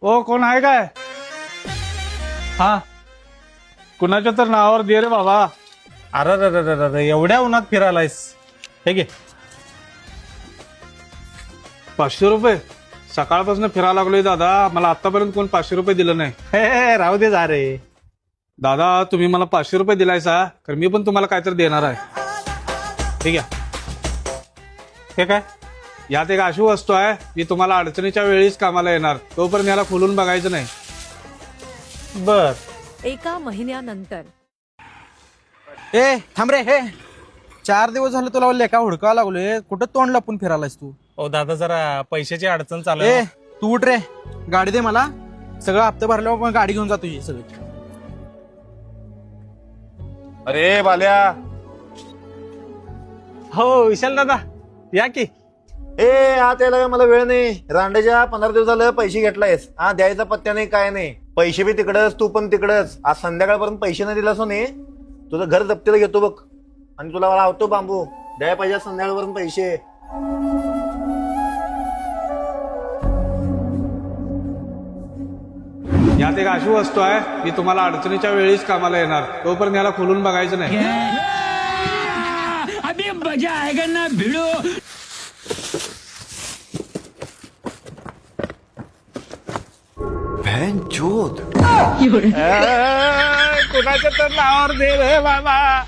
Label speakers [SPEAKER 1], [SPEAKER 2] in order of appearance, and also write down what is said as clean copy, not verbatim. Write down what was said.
[SPEAKER 1] ओ कोण आहे काय? हा कुणाच्या तर नावावर दे रे बाबा.
[SPEAKER 2] अरे एवढ्या उन्हात फिरायलायस? हे घे.
[SPEAKER 1] 500 रुपये? सकाळपासून फिरायला लागलोय दादा, मला आतापर्यंत कोण 500 रुपये दिलं नाही.
[SPEAKER 2] हे राहू दे जा रे.
[SPEAKER 1] दादा तुम्ही मला 500 रुपये दिलायसा तर मी पण तुम्हाला काहीतरी देणार आहे.
[SPEAKER 2] ठीक आहे. हे काय?
[SPEAKER 1] यात एक अशी वस्तू आहे जी तुम्हाला अडचणीच्या वेळीच कामाला येणार, तोपर्यंत याला खोलून बघायचं नाही.
[SPEAKER 2] बर.
[SPEAKER 3] एका महिन्यानंतर
[SPEAKER 4] ए थांब रे. हे 4 दिवस झाले तुला लेखा हुडकावा लागलोय. कुठं तोंड लपून फिरायलास तू?
[SPEAKER 2] ओ दादा जरा पैशाची अडचण चालू
[SPEAKER 4] ए
[SPEAKER 2] आहे.
[SPEAKER 4] तू उठ रे, गाडी दे मला. सगळं हप्ते भरल्यावर पण गाडी घेऊन जा तुझी सगळी.
[SPEAKER 5] अरे बाल्या,
[SPEAKER 2] हो विशाल दादा या की.
[SPEAKER 5] ए आत यायला मला वेळ नाही. रांडेच्या 15 दिवस झालं पैसे घेतलायस. हा द्यायचा पत्त्या नाही काय नाही. पैसे बी तिकडच, तू पण तिकडच. आज संध्याकाळपर्यंत पैसे नाही दिलास ने तुझं घर जप्तीला घेतो बघ. आणि तुला मला आवतो बांबू. द्याय पाहिजे संध्याकाळपर्यंत पैसे.
[SPEAKER 1] यात एक अशी वस्तू आहे जी तुम्हाला अडचणीच्या वेळीच कामाला येणार, तोपर्यंत याला खोलून बघायचं नाही.
[SPEAKER 6] अभी मजा आएगा ना भिड़ो.
[SPEAKER 1] कुणाच्या तर नावावर दे रे बाबा.